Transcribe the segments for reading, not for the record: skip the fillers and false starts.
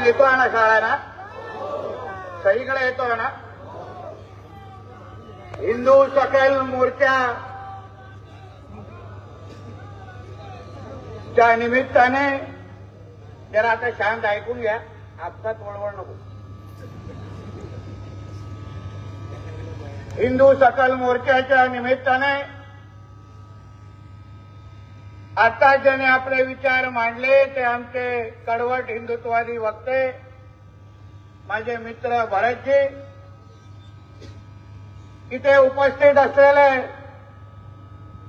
येतो ना शाळांना सगळीकडे येतो ना हिंदू सकल मोर्चा च्या निमित्ताने जरा आता शांत ऐकून घ्या आपसात वळवळ नको. हिंदू सकल मोर्चाच्या निमित्ताने आता ज्याने आपले विचार मांडले ते आमचे कडवट हिंदुत्ववादी वक्ते माझे मित्र भरतजी, इथे उपस्थित असलेले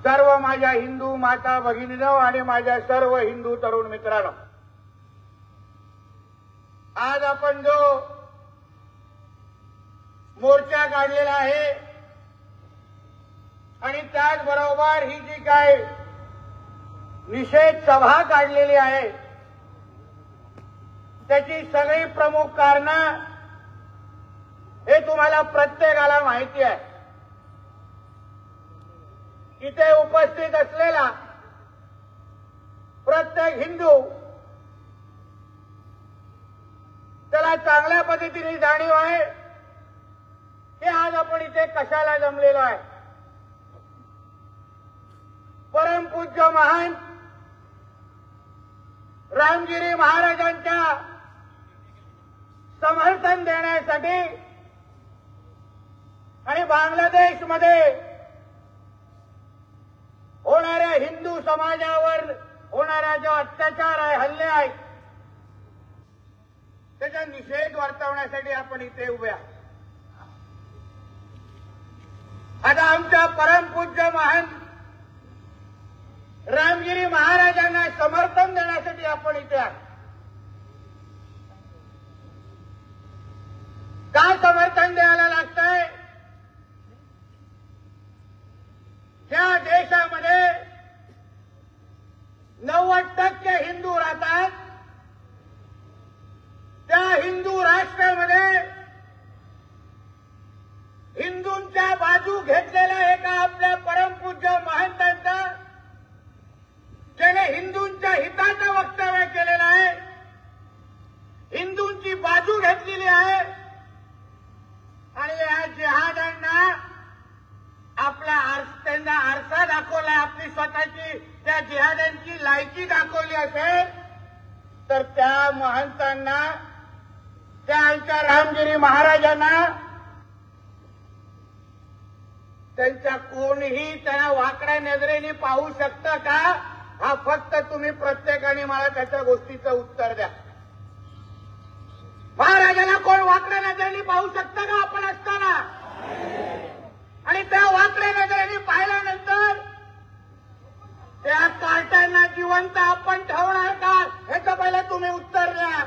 सर्व माझ्या हिंदू माता भगिनींनो आणि माझ्या सर्व हिंदू तरुण मित्रांनो, आज आपण जो मोर्चा काढलेला आहे आणि त्याचबरोबर ही जी काय निषेध सभा काढलेली आहे त्याची सगळी प्रमुख कारणं हे तुम्हाला प्रत्येकाला माहिती आहे. इथे उपस्थित असलेला प्रत्येक हिंदू त्याला चांगल्या पद्धतीने जाणीव आहे की आज आपण इथे कशाला जमलेलो आहे. परमपूज्य महान रामगिरी महाराजांच्या समर्थन देण्यासाठी आणि बांगलादेशमध्ये होणाऱ्या हिंदू समाजावर होणारा जो अत्याचार आहे, हल्ले आहेत, त्याचा निषेध वर्तवण्यासाठी आपण इथे उभे आहोत. आता आमच्या परमपूज्य महान रामगिरी महाराजांना समर्थन देण्यासाठी आपण इथे आहोत. काय समर्थन द्यायला लागतंय? ज्या देशामध्ये 90% हिंदू राहतात त्या हिंदू राष्ट्रामध्ये हिंदूंच्या बाजू घेतलेल्या एका आपल्या परमपूज्य महंतांचा ज्याने हिंदूंच्या हिताचं वक्तव्य केलेलं आहे, हिंदूंची बाजू घेतलेली आहे आणि या जिहाद्यांना आपला त्यांना आरसा दाखवला, आपली स्वतःची त्या जिहाद्यांची लायकी दाखवली असेल तर त्या महंतांना, त्या आमच्या रामगिरी महाराजांना त्यांच्या कोणीही त्यांना वाकड्या नजरेने पाहू शकतं का? हा फक्त तुम्ही प्रत्येकाने मला त्याच्या गोष्टीचं उत्तर द्या. महाराजांना कोण वाकड्या नजरेने पाहू शकतं का आपण असताना? आणि त्या वाकड्या नजरेने पाहिल्यानंतर त्या कार्टांना जिवंत आपण ठेवणार का? ह्याचं पहिलं तुम्ही उत्तर द्या.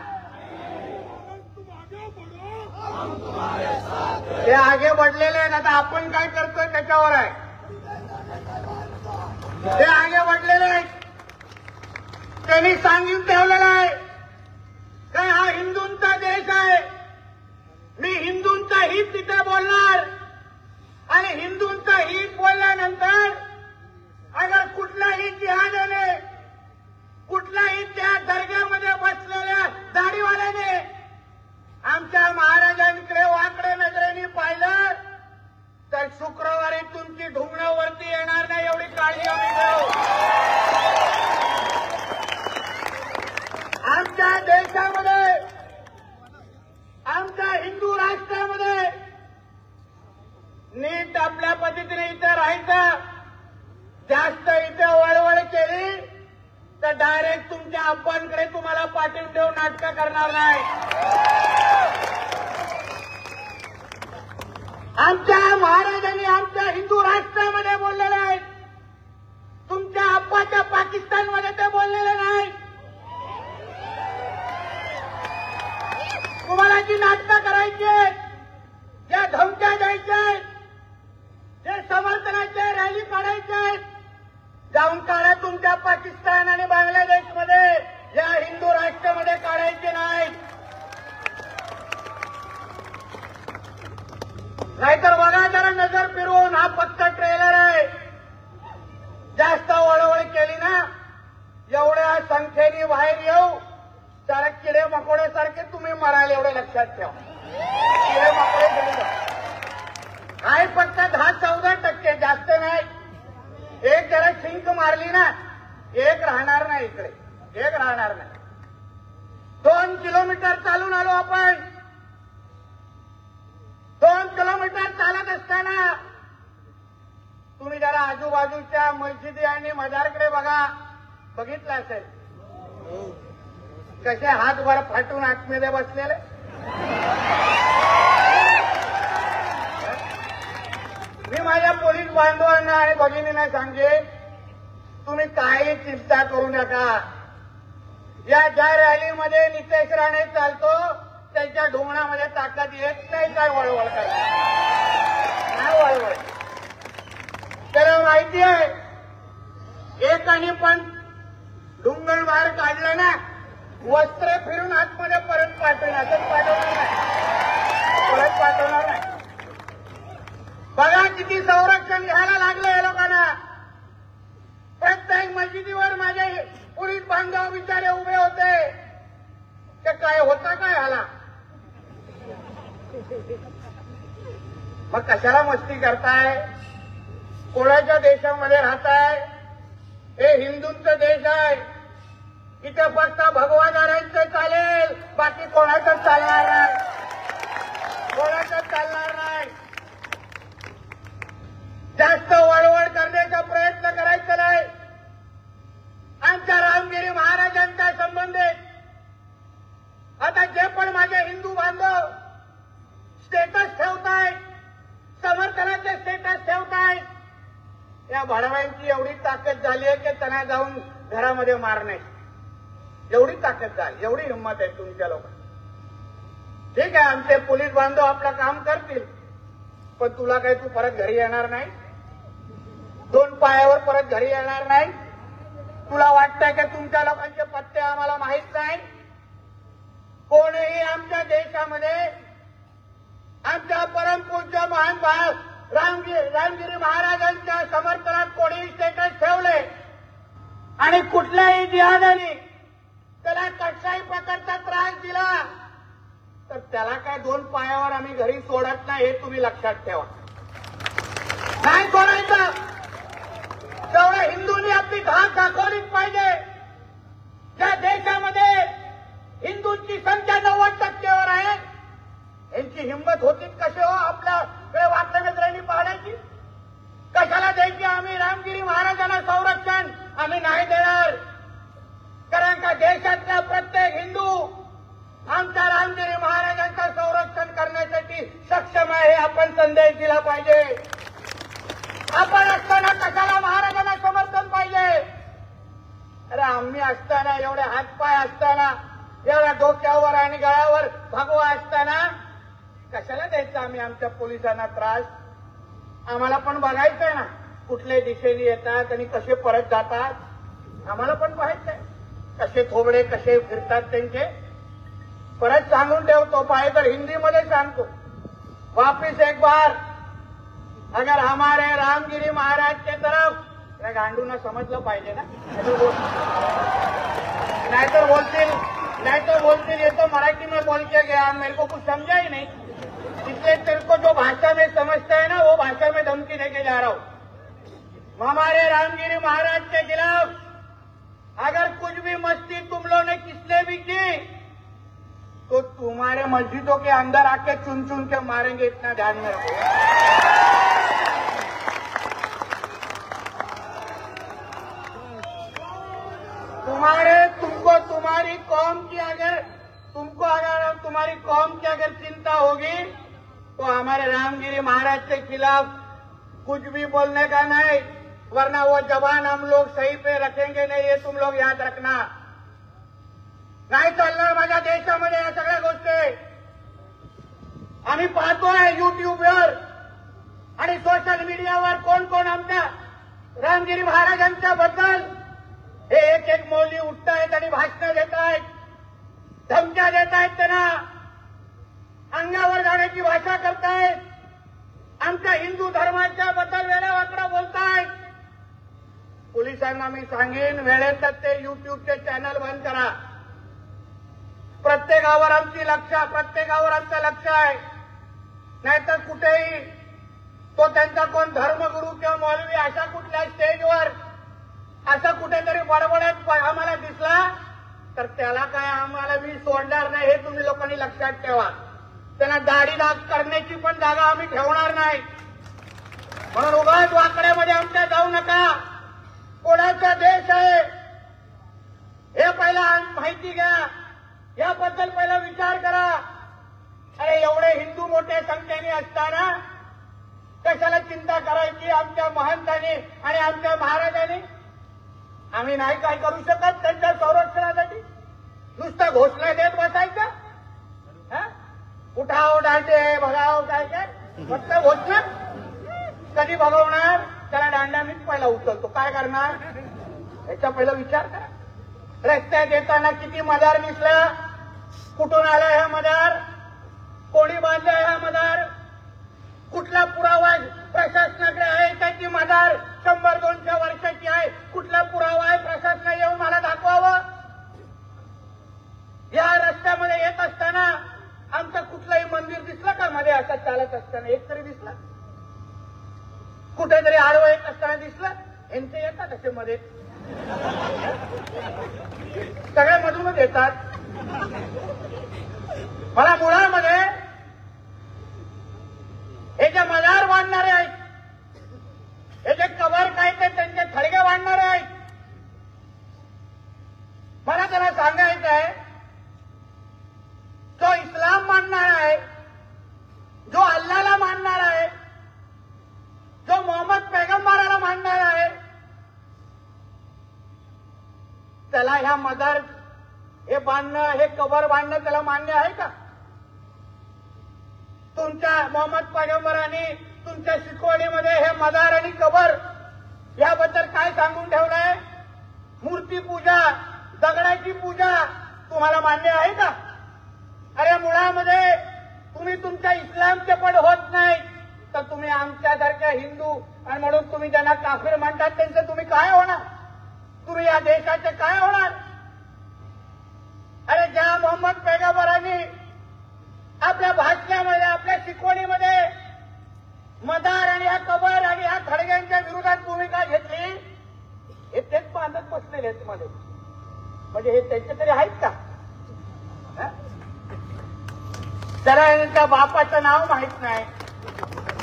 ते आगे बढ़लेले आहेत, आता आपण काय करतोय त्याच्यावर आहे. ते आगे बढ़लेले आहेत, त्यांनी सांगून ठेवलेलं आहे काय हा हिंदूंचा देश आहे, मी हिंदूंचा हित तिथे बोलणार आणि हिंदूंचा हित बोलल्यानंतर अगर कुठल्याही जिहाद्याने, कुठल्याही त्या दर्ग्यामध्ये बसलेल्या दाढीवाल्याने आमच्या महाराजांकडे वाकडे नजरेने पाहिलं तर शुक्रवारी तुमची ढुंगणं वरती येणार नाही एवढी काळजी आम्ही घेऊ. आमच्या देशामध्ये, आमच्या हिंदू राष्ट्रामध्ये नीट आपल्या पद्धतीने इथे राहायचं. जास्त इथे वळवळ केली तर डायरेक्ट तुमच्या आप्पांकडे तुम्हाला पाठवून देऊन नाटकं करणार नाही. आमच्या महाराजांनी आमच्या हिंदू राष्ट्रामध्ये बोललेले आहेत, तुमच्या आप्पाच्या पाकिस्तानमध्ये ते बोललेले नाही. तुम्हाला जी नाटकं करायची, ज्या धमक्या द्यायच्या, जे समर्थनाचे रॅली काढायचे, जाऊन काढा तुमच्या पाकिस्तान आणि बांगलादेशमध्ये, या हिंदू राष्ट्रामध्ये काढायचे नाहीत. नाहीतर बघा जरा नजर फिरवून, हा फक्त ट्रेलर आहे. जास्त वळवळ केली ना एवढ्या संख्येने बाहेर येऊ जरा किडे मकोड्यासारखे तुम्ही मराल एवढे लक्षात ठेवा. किडे मकोडे गेले आहे फक्त 10-14%, जास्त नाही. एक जरा शिंक मारली ना, एक राहणार नाही इकडे, एक राहणार नाही. 2 किलोमीटर चालून आलो आपण. 2 किलोमीटर चालत असताना तुम्ही जरा आजूबाजूच्या मस्जिदी आणि मजारकडे बघा, बघितलं असेल कसे हातभर फाटून आतमध्ये बसलेले. मी माझ्या पोलीस बांधवांना आणि भगिनींना सांगेन, तुम्ही काही चिंता करू नका. या ज्या रॅलीमध्ये नितेश राणे चालतो त्यांच्या ढोंगणामध्ये ताकद येत नाही. काय वळवळ करता, नाही वळवळ. त्याला माहिती आहे एकाने पण ढुंगण बाहेर काढलं ना, वस्त्र फिरून आतमध्ये परत पाठवणार, असंच पाठवणार नाही, परत पाठवणार नाही. बघा किती संरक्षण घ्यायला लागलं या लोकांना. प्रत्येक मस्जिदीवर माझे पोलीस बांधव बिचारे उभे होते. ते काय होता काय ह्याला, मग कशाला मस्ती करताय? कोणाच्या देशामध्ये राहताय? हे हिंदूंचं देश आहे. इथे फक्त भगवानारांचं चालेल, बाकी कोणाचं चालणार नाही, कोणाचं चालणार नाही. जास्त वळवळ करण्याचा प्रयत्न करायचा नाही. आमच्या रामगिरी महाराजांच्या संबंधित आता जे पण माझे हिंदू बांधव स्टेटस ठेवतायत, समर्थनाचे स्टेटस ठेवतायत, या भडव्यांची एवढी ताकद झाली आहे की त्यांना जाऊन घरामध्ये मारणे, एवढी ताकद झाली, एवढी हिंमत आहे तुमच्या लोकांना. ठीक आहे, आमचे पोलीस बांधव आपलं काम करतील, पण तुला काही तू परत घरी येणार नाही. 2 पायावर परत घरी येणार नाही. तुला वाटतंय की तुमच्या लोकांचे पत्ते आम्हाला माहित नाही? कोणीही आमच्या देशामध्ये आमच्या परमपूज्य महान रामगिरी महाराजांच्या समर्थनात कोणीही स्टेटस ठेवले आणि कुठल्याही जिहादाने त्याला कशाही प्रकारचा त्रास दिला तर त्याला काय 2 पायावर आम्ही घरी सोडत नाही, हे तुम्ही लक्षात ठेवा. नाही सोडायचं. तेवढ्या हिंदूंनी आपली धाक दाखवलीच पाहिजे. ज्या देशामध्ये हिंदूंची संख्या 90% आहे, यांची हिंमत होतीच कसे हो आपल्याकडे वाटल्या नजरेने पाहण्याची? कशाला द्यायची आम्ही रामगिरी महाराजांना संरक्षण? आम्ही नाही देणार. कारण का देशातला प्रत्येक हिंदू आमच्या रामगिरी महाराजांचं संरक्षण करण्यासाठी सक्षम आहे, हे आपण संदेश दिला पाहिजे. आपण असताना कशाला महाराजांना समर्थन पाहिजे? अरे आम्ही असताना, एवढे हातपाय असताना, एवढ्या डोक्यावर आणि गळ्यावर भगवा असताना कशाला द्यायचा आम्ही आमच्या पोलिसांना त्रास? आम्हाला पण बघायचंय ना कुठल्या दिशेने येतात आणि कसे परत जातात. आम्हाला पण पाहायचंय कसे थोबडे कसे फिरतात त्यांचे. परत सांगून ठेवतो, पाहिजे तर हिंदीमध्ये सांगतो, वापिस एक बार अगर हमारे रामगिरी महाराज के तरफ, गांडूंना समजलं पाहिजे ना, नाहीतर बोलतील ये तो मराठी में बोल के गया, मेरे को कुछ समझा ही नहीं, इसलिए तेरे को जो भाषा में समझता है ना वो भाषा में धमकी देके जा रहा हूं. हमारे रामगिरी महाराज के खिलाफ अगर कुछ भी मस्ती तुम लोगों ने किसने भी की तो तुम्हारे मस्जिदों के अंदर आके चुन चुन के मारेंगे, इतना ध्यान में रखो. तुमको तुम्हारी कौम की अगर तुम्हारी कौम की अगर चिंता होगी तो हमारे रामगिरी महाराज के खिलाफ कुछ भी बोलने का नहीं, वरना वो जबान हम लोग सही पे रखेंगे नहीं, ये तुम लोग याद रखना. नाही चालणार माझ्या देशामध्ये या सगळ्या गोष्टी. आम्ही पाहतोय युट्यूबवर आणि सोशल मीडियावर कोण कोण आमच्या रामगिरी महाराजांच्या बद्दल हे एक मौली उठतायत आणि भाषणं देत आहेत, धमक्या देत आहेत, त्यांना अंगावर जाण्याची भाषा करतायत, आमच्या हिंदू धर्माच्या बद्दल वेळा वाकडा बोलतायत. पोलिसांना मी सांगेन वेळेतच ते युट्यूबचे चॅनल बंद करा. प्रत्येकावर आमचं लक्ष आहे. नाहीतर कुठेही तो त्यांचा कोण धर्मगुरू किंवा मौलवी अशा कुठल्या स्टेजवर असं कुठेतरी बडबडत आम्हाला दिसला तर त्याला काय आम्हाला मी सोडणार नाही, हे तुम्ही लोकांनी लक्षात ठेवा. त्यांना दाढी दाग करण्याची पण जागा आम्ही ठेवणार नाही. म्हणून उगाच वाकड्यामध्ये आमच्या जाऊ नका. कोणाचा देश आहे हे पहिला माहिती घ्या, याबद्दल पहिला विचार करा. अरे एवढे हिंदू मोठ्या संख्येने असताना कशाला चिंता करायची आमच्या महंतांनी आणि आमच्या महाराजांनी? आम्ही नाही काय करू शकत त्यांच्या संरक्षणासाठी? नुसतं घोषणा देत बसायचं? उठाव डांडे भगाव काय काय फक्त घोषणा? कधी भगवणार? त्याला दांडानेच पहिला उचलतो. काय करणार याचा पहिला विचार करा. रस्त्यात येताना किती मदार दिसलं? कुठून आलं हे मदार? कोणी बांधलं हा मदार? कुठला पुरावा प्रशासनाकडे आहे त्याची मदार 100-200 वर्षाची आहे? कुठला पुरावा आहे प्रशासनाने येऊन मला दाखवावं? या रस्त्यामध्ये येत असताना आमचं कुठलंही मंदिर दिसलं का मध्ये? असं चालत असताना एक तरी दिसलं? कुठेतरी आडवं येत असताना दिसलं? यांचे येतात असे मध्ये, सगळ्या मधूनच येतात. मला मुळामध्ये हे जे मजार बांधणारे आहेत, हे जे कबर काय ते त्यांचे थडगे बांधणारे आहेत, मला त्यांना सांगायचं आहे, जो इस्लाम मानणार आहे, जो अल्लाला मानणार आहे, जो मोहम्मद पैगंबराला मानणार आहे, त्याला ह्या मजार हे बांधणं, हे कबर बांधणं त्याला मान्य आहे का? तुमच्या मोहम्मद पैगंबरांनी तुमच्या शिकवणीमध्ये हे मजार आणि कबर याबद्दल काय सांगून ठेवलंय? मूर्ती पूजा, दगडाची पूजा तुम्हाला मान्य आहे का? अरे मुळामध्ये तुम्ही तुमच्या इस्लामचे पण होत नाही तर तुम्ही आमच्यासारख्या हिंदू आणि म्हणून तुम्ही ज्यांना काफिर म्हणतात त्यांचं तुम्ही काय होणार? तुम्ही या देशाचे काय होणार? अरे ज्या मोहम्मद पैगंबरांनी आपल्या भाषणामध्ये, आपल्या शिकवणीमध्ये मदार आणि ह्या कबर आणि ह्या खडग्यांच्या विरोधात भूमिका घेतली, हे तेच बांधत बसलेले आहेत मध्ये. म्हणजे हे त्यांचे तरी आहेत का? जरा यांच्या बापाचं नाव माहित नाही,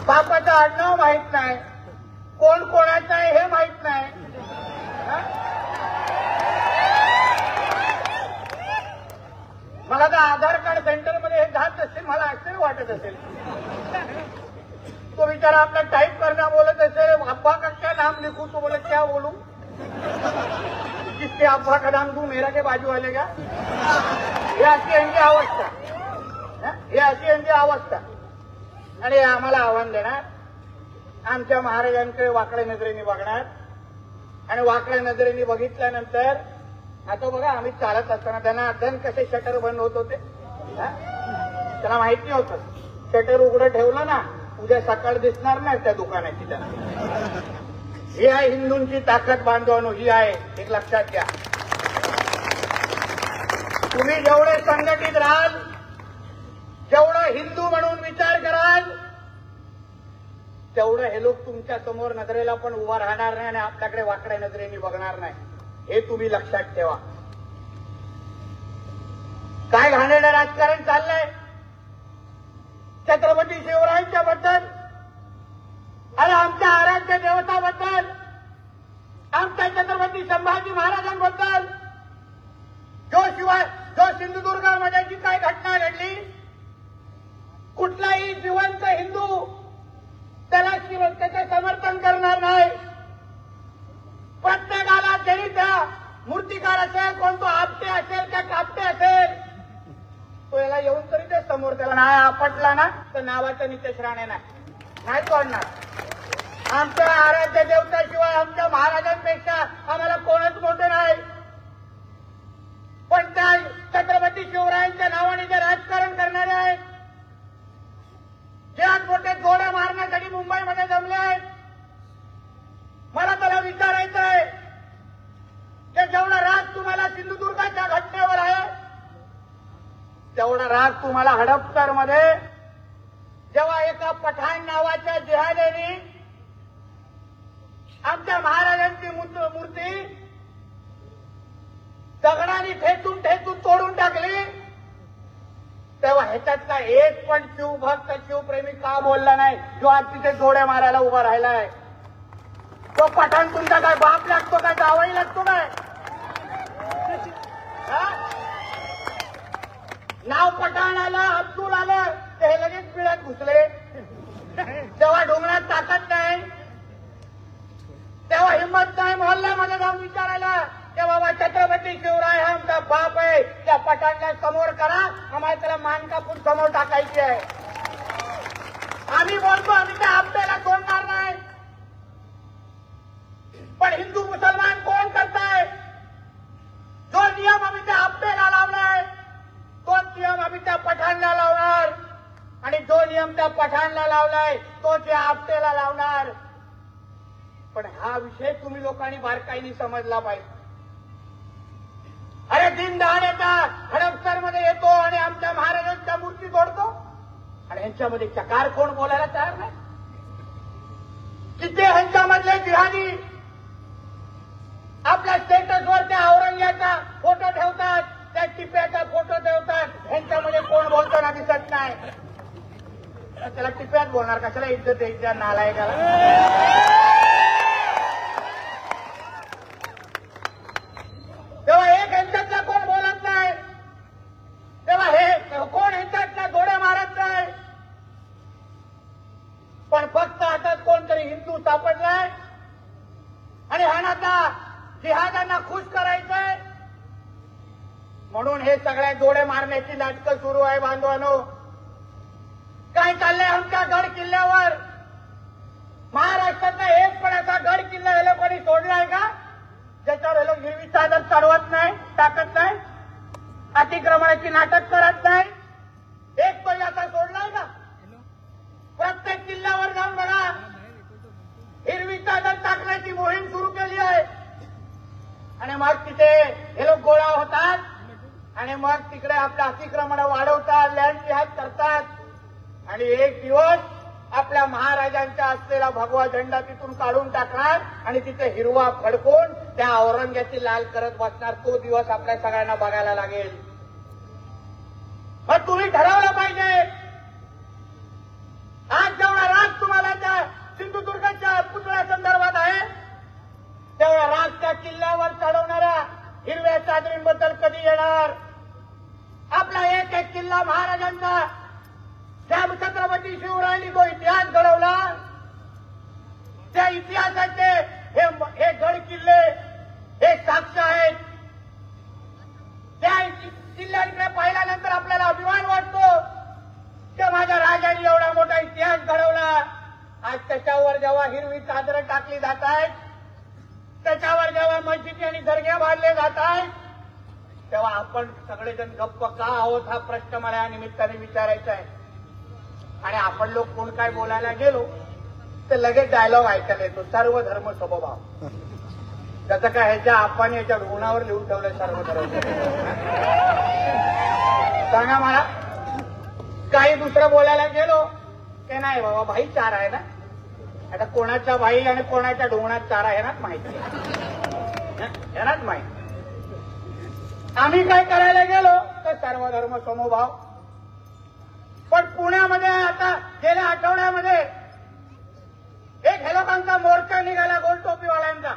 बापाचं आडनाव माहित नाही, कोण कोणाचं आहे हे माहित नाही. मला तर आधार कार्ड सेंटरमध्ये हे जात असेल, मला आश्चर्य वाटत असेल. तो बिचारा आपला टाईप करना बोलत असेल, अब्बा का क्या नाम लिखू? तो बोले क्या बोलू? जिसके अब्बा का नाम तू मेरा के बाजू वाले का? हे अशी यांची अवस्था, हे अशी यांची अवस्था. आणि आम्हाला आव्हान देणार, आमच्या महाराजांकडे वाकड्या नजरेने बघणार आणि वाकड्या नजरेने बघितल्यानंतर आता बघा आम्ही चालत असताना त्यांना अध्ययन कसे शटर बंद होत होते, त्यांना माहिती होतं. शटर उघडं ठेवलं ना उद्या सकाळ दिसणार नाही त्या दुकानाची. त्यांना ही आहे हिंदूंची ताकद बांधवानो, ही आहे. एक लक्षात घ्या, तुम्ही जेवढे संघटित राहाल, जेवढं हिंदू म्हणून विचार कराल, तेवढं हे लोक तुमच्या समोर नजरेला पण उभा राहणार नाही आणि आपल्याकडे वाकड्या नजरेने बघणार नाही. हे तुम्ही लक्षात ठेवा. काय घाणेरडं राजकारण चाललंय छत्रपती शिवरायांच्या बद्दल, अरे आमच्या आराध्य देवताबद्दल, आमच्या छत्रपती संभाजी महाराजांबद्दल. जो सिंधुदुर्गामध्ये जी काय घटना घडली, कुठलाही जिवंत हिंदू त्याला त्याचे समर्थन करणार नाही. प्रत्येकाला जरी त्या मूर्तिकार असेल, कोण तो आपटे असेल का कापटे असेल, तो याला येऊन तरी ते समोर त्याला नाही आपटला ना तर नावाचं नितेश राणे नाही सोडणार. आमच्या आराध्य देवताशिवाय आमच्या महाराजांपेक्षा आम्हाला कोणच मोठं नाही. पण त्या छत्रपती शिवरायांच्या नावाने जे राजकारण करणारे आहेत, जे आज मोठे गोळ्या मारण्यासाठी मुंबईमध्ये जमले आहेत, मला त्याला विचारायचं आहे की जेवढा राग तुम्हाला सिंधुदुर्गाच्या घटनेवर आहे, तेवढा राग तुम्हाला हडपसरमध्ये जेव्हा एका पठाण नावाच्या जिहादीने आमच्या महाराजांची मूर्ती दगडाने ठेचून ठेचून तोडून टाकली, तेव्हा ह्याच्यातला एक पण शिवभक्त शिवप्रेमी का बोलला नाही, जो आज तिथे जोड्या मारायला उभा राहिलाय? तो पठाण तुमचा काय बाप लागतो काय, जावई लागतो काय? नाव पठाण आलं, अब्दुल आलं, ते हे लगेच पिळ्यात घुसले. तेव्हा ढोंगणात ताकद नाही, तेव्हा हिंमत नाही मोहल्ल्यामध्ये जाऊन विचारायला की बाबा छत्रपती शिवराय हा आमचा बाप आहे, त्या पठाणला समोर करा, आम्हाला त्याला मान कापून समोर टाकायची आहे. आम्ही बोलतो आम्ही त्या आपल्याला सोडणार नाही, पण हिंदू मुसलमान कोण करताय? जो नियम आम्ही त्या आपल्याला लावलाय तोच नियम आम्ही त्या पठाणला लावणार, आणि जो नियम त्या पठाणला लावलाय तोच या आपटेला लावणार. पण हा विषय तुम्ही लोकांनी बारकाईने समजला पाहिजे. अरे दिनदहाड्याचा हडपसरमध्ये येतो आणि आमच्या महाराजांच्या मूर्ती तोडतो, आणि ह्यांच्यामध्ये चकार कोण बोलायला तयार नाही. किती ह्यांच्यामधले जिहादी आपल्या स्टेटसवर त्या औरंग्याचा फोटो ठेवतात, त्या टिप्याचा फोटो ठेवतात, ह्यांच्यामध्ये कोण बोलताना दिसत नाही. त्याला टिप्यात बोलणार कशाला, इज्जत द्यायच्या नालायकाला. तेव्हा एक ह्यांच्यातला कोण बोलत नाही, तेव्हा हे कोण ह्यांच्यातला घोडे मारत नाही. पण फक्त आता कोणतरी हिंदू सापडलाय आणि ह्यांना जिहादांना खुश करायचंय म्हणून हे सगळ्या जोडे मारण्याची नाटकं सुरू आहे. बांधवांनो, काय चाललंय आमच्या गड किल्ल्यावर? महाराष्ट्रातला एक पण असा गड किल्ला हे लोकांनी सोडलाय का ज्याच्यावर हे लोक हिरवी चादर चढवत नाही, टाकत नाही, अतिक्रमणाची नाटक करत नाही? एक पण असा सोडलाय का? प्रत्येक किल्ल्यावर जाऊन बघा, हिरवी चादर टाकण्याची मोहीम सुरू केली आहे. आणि मग तिथे हे लोक गोळा होतात आणि मग तिकडे आपलं अतिक्रमण वाढवतात, लँड जिहाद करतात, आणि एक दिवस आपल्या महाराजांचा असलेला भगवा झेंडा तिथून काढून टाकणार आणि तिथे हिरवा फडकून त्या औरंग्याची लाल करत बसणार. तो दिवस आपल्या सगळ्यांना बघायला लागेल. मग तुम्ही ठरवलं पाहिजे, आज जेवढा राग तुम्हाला त्या सिंधुदुर्गाच्या पुतळ्या संदर्भात आहे तेवढा राग त्या किल्ल्यावर चढवणाऱ्या हिरव्या चादरींबद्दल कधी येणार? आपला एक एक किल्ला महाराजांचा, त्या छत्रपती शिवरायांनी जो इतिहास घडवला, त्या इतिहासाचे हे गड किल्ले हे साक्ष आहेत. त्या किल्ल्यांकडे पाहिल्यानंतर आपल्याला अभिमान वाटतो की माझ्या राजांनी एवढा मोठा इतिहास घडवला. आज त्याच्यावर जेव्हा हिरवी चादरं टाकली जात आहेत, त्याच्यावर जेव्हा मस्जिदी आणि दर्गे बांधले जात आहेत, तेव्हा आपण सगळेजण गप्प का आहोत हा प्रश्न मला या निमित्ताने विचारायचा आहे. आणि आपण लोक कोण काय बोलायला गेलो तर लगेच डायलॉग ऐकायला येतो, सर्व धर्म समभाव. त्याचं काय ह्याच्या आपण याच्या ढोणावर लिहून ठेवलं सर्व धर्म. सांगा मला, काही दुसरं बोलायला गेलो ते नाही बाबा, भाईचारा आहे ना. आता कोणाचा भाई आणि कोणाच्या ढोणात चारा ह्यानाच माहिती, ह्यानाच माहिती. आम्ही काय करायला गेलो तर सर्व धर्म समभाव. पण पुण्यामध्ये आता गेल्या आठवड्यामध्ये एक हे लोकांचा मोर्चा निघाला गोलटोपीवाल्यांचा.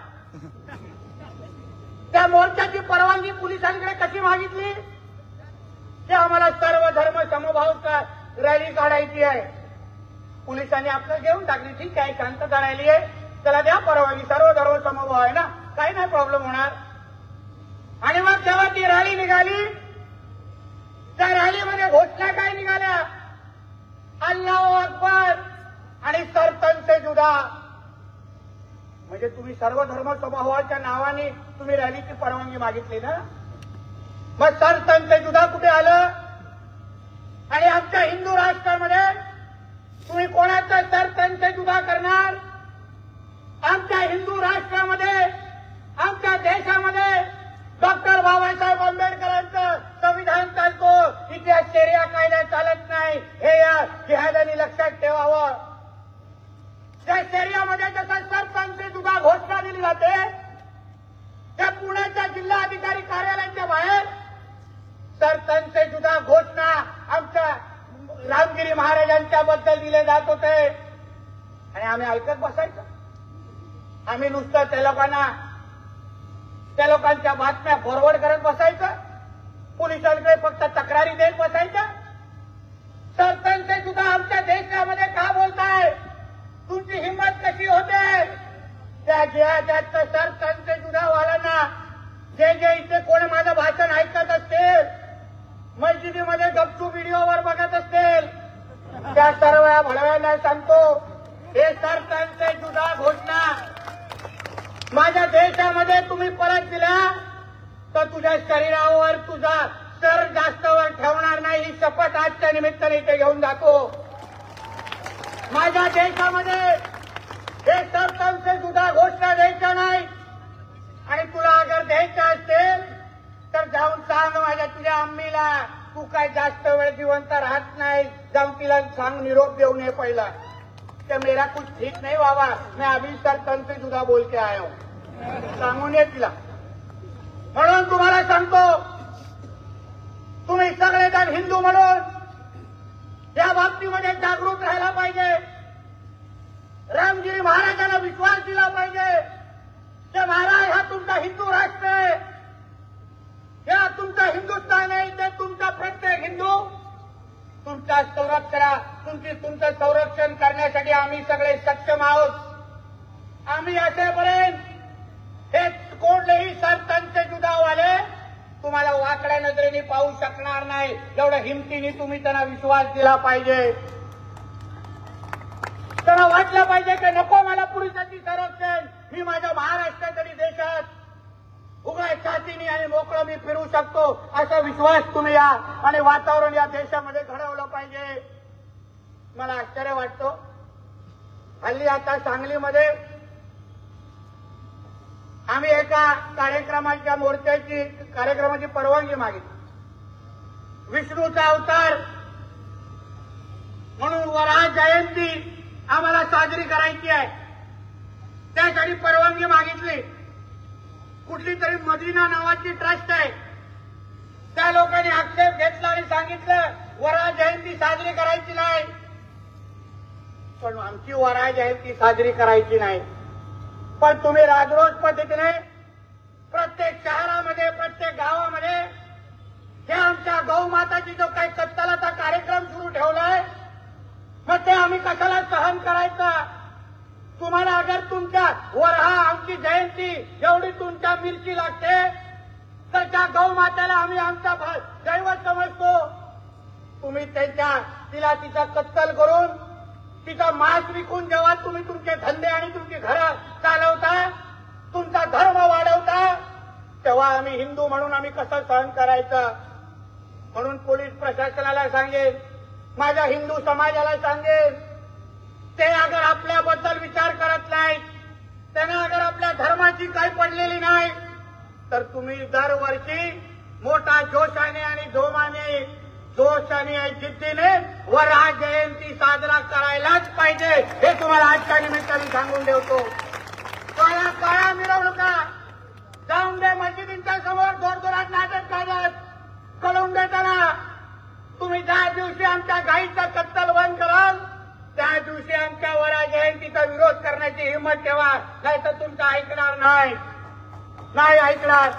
त्या मोर्चाची परवानगी पोलिसांकडे कशी मागितली की आम्हाला सर्व धर्म समभावचा रॅली काढायची आहे. पोलिसांनी आपलं घेऊन टाकली, ठीक आहे शांतता राहिली आहे, त्याला द्या परवानगी, सर्व धर्म समभाव आहे ना, काही नाही प्रॉब्लेम होणार. आणि मग जेव्हा ती रॅली निघाली, त्या रॅलीमध्ये घोषणा काय निघाल्या? अल्लाहू अकबर आणि सरतन से जुदा. म्हणजे तुम्ही सर्व धर्म समभावाच्या नावाने तुम्ही रॅलीची परवानगी मागितली ना, मग सरतन से जुदा कुठे आलं? आणि आमच्या हिंदू राष्ट्रामध्ये तुम्ही कोणाचं सरतन से जुदा करणार? आमच्या हिंदू राष्ट्रामध्ये, आमच्या देशामध्ये डॉक्टर बाबासाहेब आंबेडकरांचं संविधान चालतो, इतिहास केली जाते त्या पुण्याच्या जिल्हाधिकारी कार्यालयाच्या बाहेर सरपंच जुदा घोषणा आमच्या रामगिरी महाराजांच्या बद्दल दिले जात होते आणि आम्ही ऐकत बसायचं. आम्ही नुसतं त्या लोकांच्या बातम्या फॉरवर्ड करत बसायचं. पोलिसांकडे फक्त तक्रारी देत बसायच्या. सरपंच सुद्धा आमच्या देशामध्ये का बोलताय? तुमची हिंमत कशी होते? त्या सरपंच जुदावाल्यांना जे इथे कोण माझं भाषण ऐकत असतील, मस्जिदीमध्ये गपचूप व्हिडिओवर बघत असतील, त्या सर्व भडव्यांना सांगतो, हे सरपंच जुदा घोषणा माझ्या देशामध्ये तुम्ही परत दिला तर तुझ्या शरीरावर तुझा सर जास्त वर ठेवणार नाही ही शपथ आजच्या निमित्ताने इथे घेऊन जातो. माझ्या देशामध्ये हे सरपंच जुदा घोषणा द्यायच्या नाही आणि तुला अगर द्यायच्या असतील तर जाऊन सांग तुझ्या अम्मीला तू काय जास्त वेळ जिवंत राहत नाही, जाऊन तिला सांग निरोप देऊन ये पहिला कि मेरा कुछ ठीक नहीं बाबा, मैं अभी सरपंच जुदा बोल के आया हूं, सांगून ये तिला. म्हणून तुम्हाला सांगतो, तुम्ही सगळेजण हिंदू म्हणून या बाबतीमध्ये जागृत राहायला पाहिजे. रामगिरी महाराजांना विश्वास दिला पाहिजे की महाराज हा तुमचा हिंदू राष्ट्र आहे, या तुमचा हिंदुस्थान आहे, ते तुमचा प्रत्येक हिंदू तुमचं संरक्षण करण्यासाठी आम्ही सगळे सक्षम आहोत. आम्ही असेपर्यंत हे कोणतेही सरपंच जुदावाले तुम्हाला वाकड्या नजरेने पाहू शकणार नाही. एवढ्या हिमतीने तुम्ही त्यांना विश्वास दिला पाहिजे. त्यांना वाटलं पाहिजे की नको मला पोलिसांची संरक्षण, मी माझ्या महाराष्ट्रात आणि देशात उघड्या छातीने आणि मोकळं मी फिरू शकतो, असा विश्वास तुम्ही या आणि वातावरण या देशामध्ये घडवलं पाहिजे. मला आश्चर्य वाटतो, हल्ली आता सांगलीमध्ये आम्ही एका कार्यक्रमाची परवानगी मागितली. विष्णूचा अवतार म्हणून वराह जयंती आम्हाला साजरी करायची आहे, त्यासाठी परवानगी मागितली. कुठली तरी मदिना नावाची ट्रस्ट आहे, त्या लोकांनी आक्षेप घेतला आणि सांगितलं वराह जयंती साजरी करायची नाही. पण आमची वराह जयंती साजरी करायची नाही, पण तुम्ही राजरोस पद्धतीने प्रत्येक शहरामध्ये प्रत्येक गावामध्ये हे आमच्या गौमाताची जो काही कत्तलाचा कार्यक्रम सुरू ठेवलाय, मग ते आम्ही कशाला सहन करायचं? तुम्हाला अगर तुमच्या वराह आमची जयंती एवढी तुमच्या मिरची लागते तर त्या गौमातेला आम्ही आमचा दैवत समजतो. तुम्ही तिला तिचा कत्तल करून तिचा मांस विकून जेव्हा तुम्ही तुमचे धंदे आणि तुमची घरं चालवता, तुमचा धर्म वाढवता, तेव्हा आम्ही हिंदू म्हणून आम्ही कसं सहन करायचं? म्हणून पोलीस प्रशासनाला सांगेन, माझ्या हिंदू समाजाला सांगेन, ते अगर आपल्याबद्दल विचार करत नाही, त्यांना अगर आपल्या धर्माची काही पडलेली नाही, तर तुम्ही दरवर्षी मोठा जोशाने आणि जोशाने जिद्दीने वराह जयंती साजरा करायलाच पाहिजे, हे तुम्हाला आजच्या निमित्ताने सांगून ठेवतो. काळ्या मिरवणुका जाऊन दे, मस्जिदींच्या समोर जोरजोरात नाटक काढत कळवून देताना तुम्ही ज्या दिवशी आमच्या गाईचा कत्तल बंद कराल त्या दिवशी आमच्या वराह जयंतीचा विरोध करण्याची हिंमत ठेवा, नाही तर तुमचं ऐकणार नाही ऐकणार.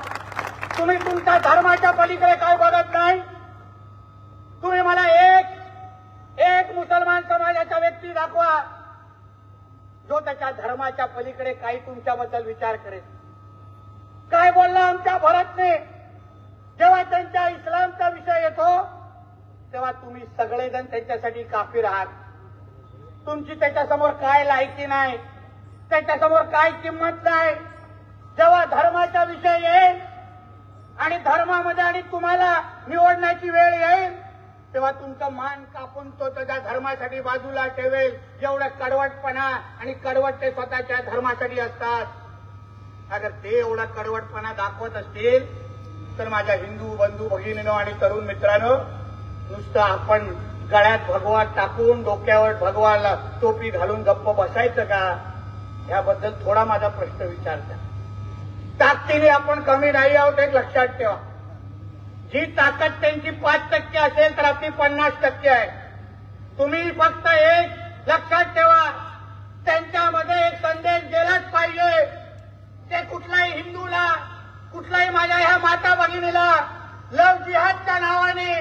तुम्ही तुमच्या धर्माच्या पलीकडे काय बघत नाही. तुम्ही मला एक मुसलमान समाजाचा व्यक्ती दाखवा जो त्याच्या धर्माच्या पलीकडे काही तुमच्याबद्दल विचार करेल. काय बोलला आमच्या भरतने? जेव्हा त्यांच्या इस्लामचा विषय येतो तेव्हा तुम्ही सगळेजण त्यांच्यासाठी काफीर आहात. तुमची त्याच्यासमोर काय लायकी नाही, त्याच्यासमोर काय किंमत नाही. जेव्हा धर्माचा विषय येईल आणि धर्मामध्ये आणि तुम्हाला निवडण्याची वेळ येईल तेव्हा तुमचं मान कापून तो त्याच्या धर्मासाठी बाजूला ठेवेल. एवढा कडवटपणा आणि कडवट ते स्वतःच्या धर्मासाठी असतात. अगर ते एवढा कडवटपणा दाखवत असतील तर माझ्या हिंदू बंधू भगिनीनो आणि तरुण मित्रांनो, नुसतं आपण गळ्यात भगवा टाकून डोक्यावर भगवाला टोपी घालून गप्प बसायचं का? याबद्दल थोडा माझा प्रश्न विचारता. ताकदीने आपण कमी नाही आहोत एक लक्षात ठेवा. जी ताकद त्यांची 5% असेल तर आपली 50% आहे. तुम्ही फक्त एक लक्षात ठेवा, त्यांच्यामध्ये एक संदेश गेलाच पाहिजे. ते कुठल्याही हिंदूला, कुठल्याही माझ्या ह्या माता भगिनीला लव्ह जिहादच्या नावाने,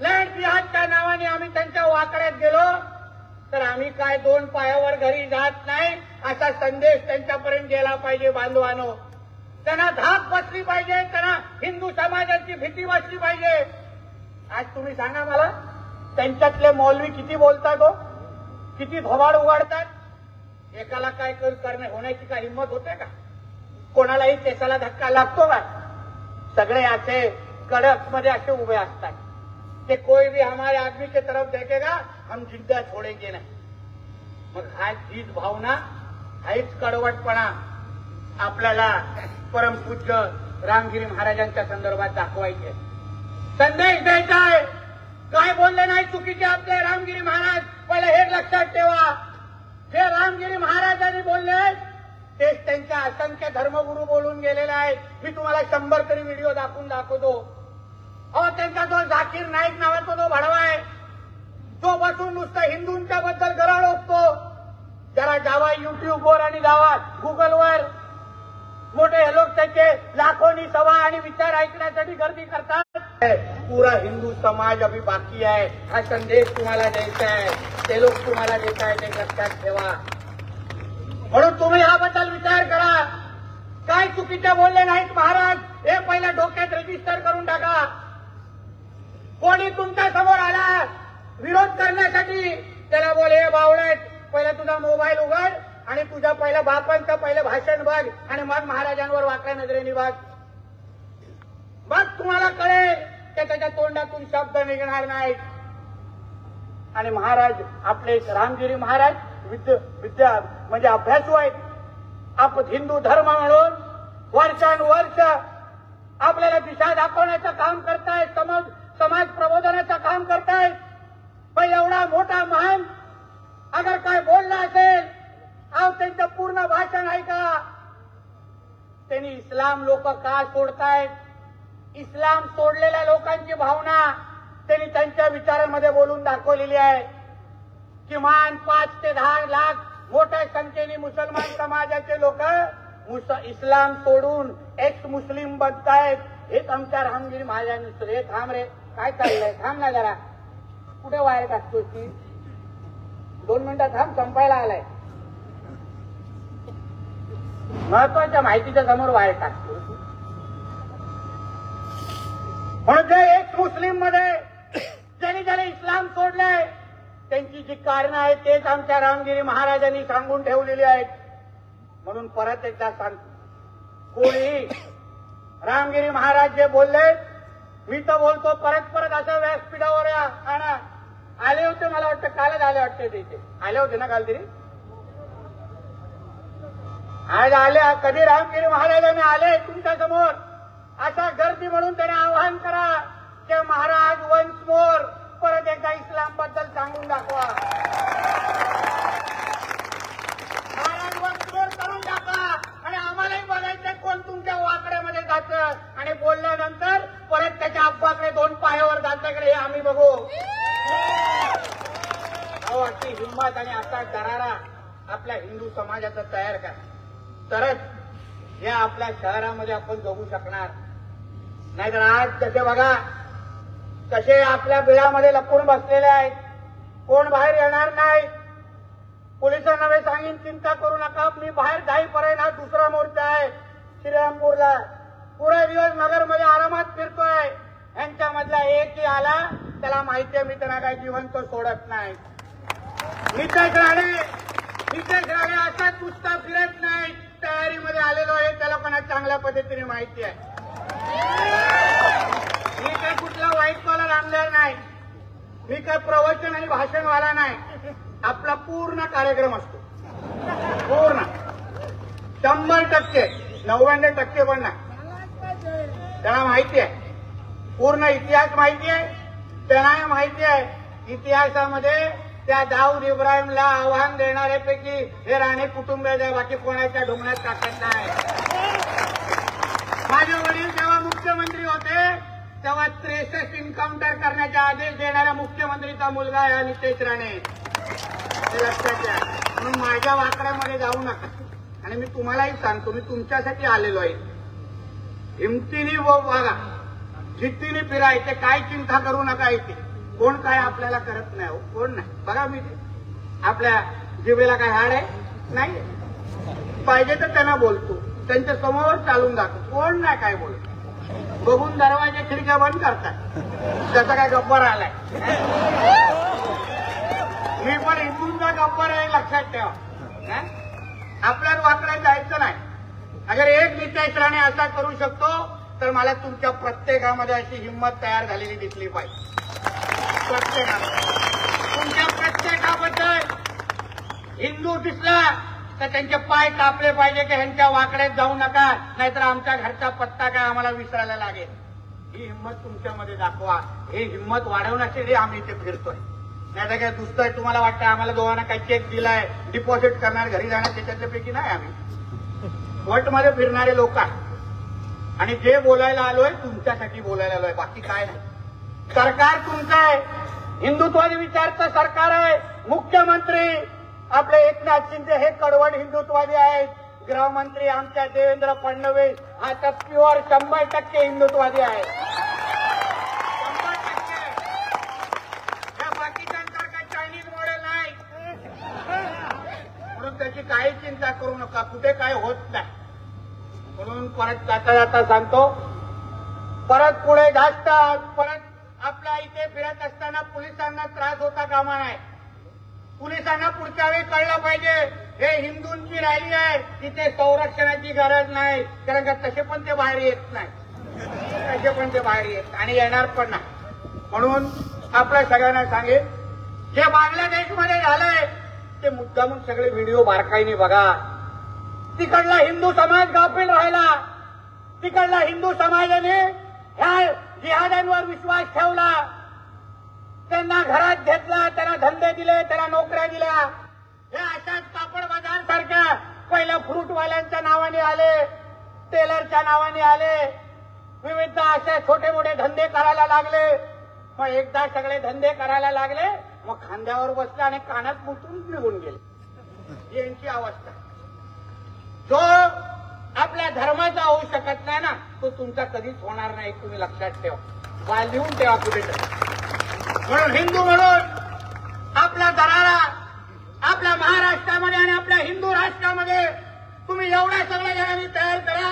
लँड जिहादच्या नावाने आम्ही त्यांच्या वाकड्यात गेलो तर आम्ही काय 2 पायावर घरी जात नाही असा संदेश त्यांच्यापर्यंत गेला पाहिजे. बांधवानो, त्यांना धाक बसली पाहिजे, त्यांना हिंदू समाजाची भीती बसली पाहिजे. आज तुम्ही सांगा मला, त्यांच्यातले मौलवी किती बोलतात हो, किती धोबाड उघडतात. एकाला काय करणे होण्याची काय हिंमत होते का? कोणालाही केसाला धक्का लागतो का? सगळे असे कडक मध्ये असे उभे असतात. ते कोई भी हमारे आदमी के तरफ देखेगा हम जिंदा छोडेंगे नाही. मग हीच भावना, हाच कडवटपणा आपल्याला परमपूज्य रामगिरी महाराजांच्या संदर्भात दाखवायचे, संदेश द्यायचा आहे. काय बोलले नाही चुकीचे आपले रामगिरी महाराज, पहिले हे लक्षात ठेवा. जे रामगिरी महाराजांनी बोलले तेच त्यांच्या असंख्य धर्मगुरू बोलून गेलेले आहेत. मी तुम्हाला 100 तरी व्हिडिओ दाखवतो. अहो, त्यांचा जो झाकीर नाईक नावाचा जो भडवा आहे, तो बसून नुसतं हिंदूंच्या बद्दल गराळ ओकतो. जरा जावा युट्यूबवर आणि जावा गुगलवर, मोठे लोक त्याचे लाखोनी सभा आणि विचार ऐकण्यासाठी गर्दी करतात. पुरा हिंदू समाज अभी बाकी आहे. हा संदेश तुम्हाला द्यायचा आहे, ते लोक तुम्हाला देत आहेत, ते लक्षात ठेवा. म्हणून तुम्ही याबद्दल विचार करा. काय चुकीचे बोलले नाहीत महाराज हे पहिल्या डोक्यात रजिस्टर करून टाका. कोणी तुमच्या समोर आला विरोध करण्यासाठी, त्याला बोले बावळट, पहिला तुझा मोबाईल उघड आणि तुझ्या पहिल्या बापांचं पहिलं भाषण बघ आणि मग महाराजांवर वाकड्या नजरेने बघ. मग तुम्हाला कळेल की त्याच्या तोंडातून शब्द निघणार नाहीत. आणि महाराज आपले रामगिरी महाराज विद्या म्हणजे अभ्यासू आहेत. आपण हिंदू धर्म मिळून वर्षानुवर्ष आपल्याला दिशा दाखवण्याचं काम करतायत, समाज प्रबोधनाचं काम करतायत. पण एवढा मोठा महान अगर काय बोलला असेल, अहो त्यांचं पूर्ण भाषण ऐका. त्यांनी इस्लाम लोक का सोडतायत, इस्लाम सोडलेल्या लोकांची भावना त्यांनी त्यांच्या विचारांमध्ये बोलून दाखवलेली आहे. किमान 5 ते 10 लाख मोठ्या संख्येने मुसलमान समाजाचे लोक इस्लाम सोडून एक्स मुस्लिम बनतायत. हेच आमच्या रामगिरी महाराजांनी. रे थांब रे, काय चाललंय, थांब ना जरा. कुठे वायर टाकतोस ती? 2 मिनिटात थांब, संपायला आलाय. महत्वाच्या माहितीच्या समोर वायर टाकतो. म्हणून जे एक्स मुस्लिम मध्ये ज्याने इस्लाम सोडलंय त्यांची जी कारणं आहेत तेच आमच्या रामगिरी महाराजांनी सांगून ठेवलेली आहेत. म्हणून परत एकदा सांगतो, कोणी रामगिरी महाराज जे बोलले, मी तर बोलतो परत असं व्यासपीठावर आणा. आले होते, मला वाटतं कालच आले वाटते, तिथे आले होते ना काल तरी. आज आले, कधी रामगिरी महाराजांनी आले तुमच्या समोर अशा गर्दी म्हणून त्याने आवाहन करा की महाराज वन्स मोर परत एकदा इस्लाम बद्दल सांगून दाखवा. महाराज वन्स मोर करून दाखवा आणि आम्हालाही बघायचं कोण तुमच्या वाकड्यामध्ये जातं आणि बोलल्यानंतर परत त्याच्या अब्बाकडे 2 पायावर जाताकडे हे आम्ही बघू. अहो, अशी हिंमत आणि असा दरारा आपल्या हिंदू समाजाचा तयार करा, तरच या आपल्या शहरामध्ये आपण जगू शकणार. नाहीतर आज कसे बघा, कसे आपल्या बिळामध्ये लपून बसलेले आहेत, कोण बाहेर येणार नाही. पोलिसांना मी सांगेन, चिंता करू नका, मी बाहेर जाईपर्यंत हा दुसरा मोर्चा आहे श्रीरामपूरला. पुरा दिवस नगरमध्ये आरामात फिरतोय. यांच्यामधला एकही आला त्याला माहिती आहे मी त्यांना काही जिवंत सोडत नाही. नितेश राणे असाच नुसता फिरत नाही, तयारीमध्ये आलेलो आहे, त्या लोकांना चांगल्या पद्धतीने माहिती आहे. मी काही कुठला वाईट कॉलर आणणार नाही, मी काय प्रवचन आणि भाषणवाला नाही. आपला पूर्ण कार्यक्रम असतो, पूर्ण 100%, 99% पण नाही. त्यांना माहिती आहे, पूर्ण इतिहास माहिती आहे, त्यांना माहिती आहे इतिहासामध्ये त्या दाऊद इब्राहिमला आव्हान देणाऱ्यापैकी हे राणे कुटुंबिय आहे, बाकी कोणाच्या ढुंगणात टाकत नाही. माझे वडील जेव्हा मुख्यमंत्री होते तेव्हा 63 एन्काउंटर करण्याचे आदेश देणाऱ्या मुख्यमंत्रीचा मुलगा आहे नितेश राणे, हे लक्षात घ्या. म्हणून माझ्या वाकड्यामध्ये जाऊ नका. आणि मी तुम्हालाही सांगतो, मी तुमच्यासाठी आलेलो आहे. हिमतीने वागा, जिद्दीने फिरा, इथे काय चिंता करू नका. इथे कोण काय आपल्याला करत नाही, कोण नाही. बघा मी आपल्या जिभेला काय हाड आहे नाही, पाहिजे तर त्यांना बोलतो, त्यांच्या समोर चालून जातो, कोण नाही काय बोलतो. बघून दरवाजे खिडक्या बंद करतात, त्याचा काय गब्बर आलाय. मी पण हिंदूंचा गब्बर आहे, लक्षात ठेवा. आपल्याच वाकड्यात जायचं नाही. अगर एक नितेश राणे असा करू शकतो तर मला तुमच्या प्रत्येकामध्ये अशी हिंमत तयार झालेली दिसली पाहिजे. तुमच्या प्रत्येकाबद्दल हिंदू दिसला तर त्यांचे पाय कापले पाहिजे की ह्यांच्या वाकड्यात जाऊ नका, नाहीतर आमच्या घरचा पत्ता काय आम्हाला विसरायला लागेल. ही हिंमत तुमच्यामध्ये दाखवा. ही हिंमत वाढवण्यासाठी आम्ही इथे फिरतोय. नाही तर काय दुसरं तुम्हाला वाटतं आम्हाला दोघांना काही चेक दिलाय, डिपॉझिट करणार, घरी जाणार, त्याच्यातल्यापैकी नाही. आम्ही कोर्टमध्ये फिरणारे लोक आणि जे बोलायला आलोय तुमच्यासाठी बोलायला आलोय, बाकी काय नाही. सरकार तुमचं आहे, हिंदुत्वादी विचारचं सरकार आहे. मुख्यमंत्री आपले एकनाथ शिंदे हे कडवड हिंदुत्वादी आहेत. गृहमंत्री आमच्या देवेंद्र फडणवीस हा तर प्युअर 100% हिंदुत्वादी आहे. 100%. या बाकीच्यांसारखा चायनीज मॉडेल नाही. म्हणून त्याची काही चिंता करू नका, कुठे काय होत नाही. म्हणून परत जाता जाता सांगतो, परत पुढे जास्त परत आपल्या इथे फिरत असताना पोलिसांना त्रास होता कामा नाही. पोलिसांना पुढच्या वेळी कळलं पाहिजे हे हिंदूंची रॅली आहे, तिथे संरक्षणाची गरज नाही. कारण का तसे पण ते बाहेर येत नाही, तसे पण ते बाहेर येत आणि येणार पण नाही. म्हणून आपल्या सगळ्यांना सांगेन, जे बांगलादेशमध्ये झालंय ते मुद्दामून सगळे व्हिडिओ बारकाईने बघा. तिकडला हिंदू समाज गाफील राहिला. तिकडला हिंदू समाजाने ह्या जिहाद्यांवर विश्वास ठेवला, त्यांना घरात घेतला, त्यांना धंदे दिले, त्यांना नोकऱ्या दिल्या. हे अशाच कापड बाजार सारख्या पहिल्या फ्रूटवाल्यांच्या नावाने आले, टेलरच्या नावाने आले, विविध असे छोटे मोठे धंदे करायला लागले. मग एकदा सगळे धंदे करायला लागले, मग खांद्यावर बसले आणि कानात मुठून निघून गेले. यांची अवस्था. जो आपल्या धर्माचा होऊ शकत नाही ना, तो तुमचा कधीच होणार नाही. तुम्ही लक्षात ठेवा, लिहून ठेवा कुठेतरी. म्हणून हिंदू म्हणून आपल्या दरारा आपल्या महाराष्ट्रामध्ये आणि आपल्या हिंदू राष्ट्रामध्ये तुम्ही एवढ्या सगळ्या जणांनी तयार करा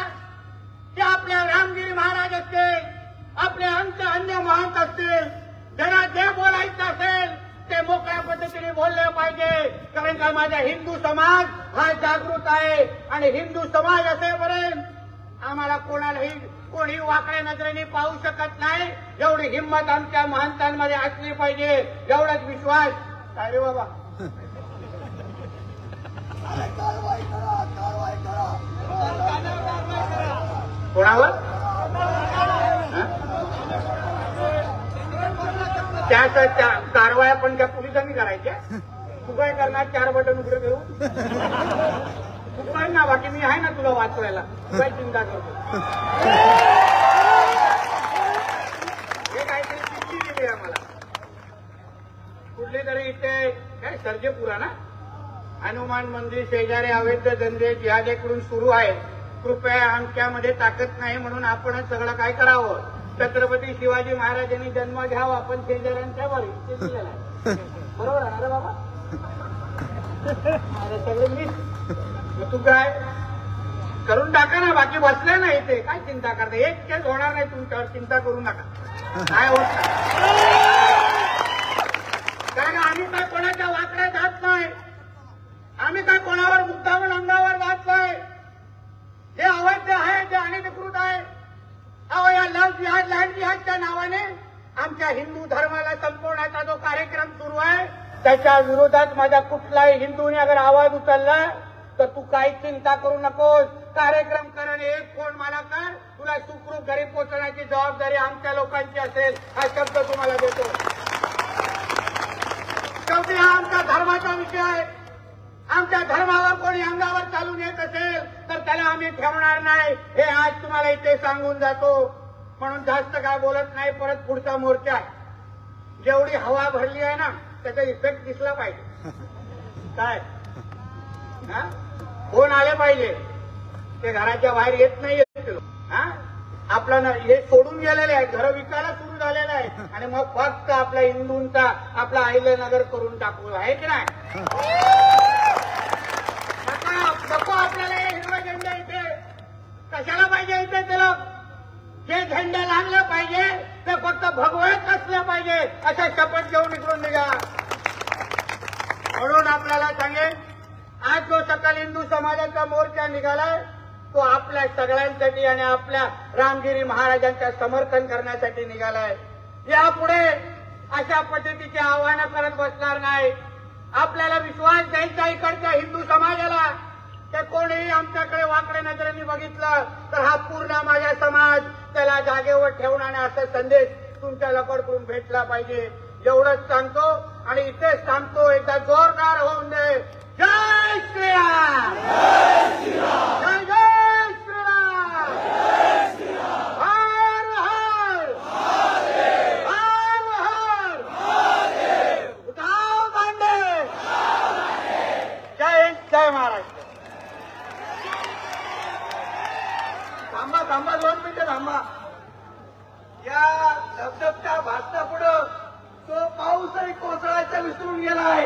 की आपल्या रामगिरी महाराज असतील, आपले अन्य महंत असतील, ज्यांना जे बोलायचं असेल ते मोकळ्या पद्धतीने बोलले पाहिजे. कारण का माझा हिंदू समाज हा जागृत आहे आणि हिंदू समाज असेपर्यंत आम्हाला कोणी वाकड्या नजरेने पाहू शकत नाही. एवढी हिंमत आमच्या महंतांमध्ये असली पाहिजे, एवढाच विश्वास. काय रे बाबा, कोणावर त्या कारवाया पण त्या पोलिसांनी करायच्या. तू काय करणार, 4 बटन उघडे घेऊ तू काय ना, बाकी मी आहे ना तुला वाचवायला. तू काय चिंता करतो. हे काहीतरी चिठ्ठी दिली आम्हाला कुठली तरी इथे काय सर्जेपुरा ना, हनुमान मंदिर शेजारी अवैध धंदे जिहादेकडून सुरू आहे. कृपया आमच्यामध्ये ताकद नाही म्हणून आपणच सगळं काय करावं. छत्रपती शिवाजी महाराजांनी जन्म घ्यावा, आपण शेजाऱ्यांच्या वर दिलेला आहे. बरोबर आहे ना बाबा, सगळे मी तू काय करून टाका ना, बाकी बसले ना इथे. काय चिंता करता, एक केस होणार नाही तुमच्यावर, चिंता करू नका. काय होत कारण आम्ही काय कोणाच्या वाकड्या जात नाही, आम्ही काय कोणावर मुद्दामून अंगावर जात नाही. जे अवैध आहे, जे अनधिकृत आहे, अहो या लव्ह जिहाद लँड जिहादच्या नावाने आमच्या हिंदू धर्माला संपवण्याचा जो कार्यक्रम सुरू आहे त्याच्या विरोधात माझ्या कुठलाही हिंदूने अगर आवाज उचलला तर तू काही चिंता करू नकोस. कार्यक्रम कर आणि एक फोन मला कर, तुला सुखरूप घरी पोहोचण्याची जबाबदारी आमच्या लोकांची असेल, हा शब्द तुम्हाला देतो. शेवटी हा आमच्या धर्माचा विषय आहे. आमच्या धर्मावर कोणी अंगावर चालून येत असेल तर त्याला आम्ही ठेवणार नाही, हे आज तुम्हाला इथे सांगून जातो. म्हणून जास्त काय बोलत नाही. परत पुढचा मोर्चा जेवढी हवा भरली आहे ना त्याचा इफेक्ट दिसला पाहिजे. काय कोण आले पाहिजे, ते घराच्या बाहेर येत नाही. आपला हे सोडून गेलेले आहे, घर विकायला सुरू झालेलं आहे आणि मग फक्त आपल्या हिंदूंचा आपला अहिल्यानगर करून टाकू, आहे की नाही? नको आपल्याला हिरवा झेंडा इथे. कशाला पाहिजे इथे? त्याला जे झेंडा लागलं पाहिजे ते फक्त भगवत असलं पाहिजे, अशा शपथ घेऊन इकडून निघा. म्हणून आपल्याला सांगेन, आज जो सकल हिंदू समाजाचा मोर्चा निघालाय तो आपल्या सगळ्यांसाठी आणि आपल्या रामगिरी महाराजांचं समर्थन करण्यासाठी निघालाय. यापुढे अशा पद्धतीचे आव्हानं करत बसणार नाही. आपल्याला विश्वास द्यायचा इकडच्या हिंदू समाजाला, ते कोणीही आमच्याकडे वाकडे नजरेने बघितलं तर हा पूर्ण माझा समाज त्याला जागेवर ठेवून असा संदेश तुमच्या लकडकडून भेटला पाहिजे, एवढंच सांगतो. आणि इथेच सांगतो, एकदा जोरदार होऊन दे. जय श्रीराम, जय जय श्रीराम, हर हर हर हर उठाव बांधे. जय हिंद, जय महाराष्ट्र. थांबा थांबा, 2 मिनिटं थांबा. या धबधबच्या भाषणापुढं तो पाऊसही कोसळायचा विसरून गेला आहे.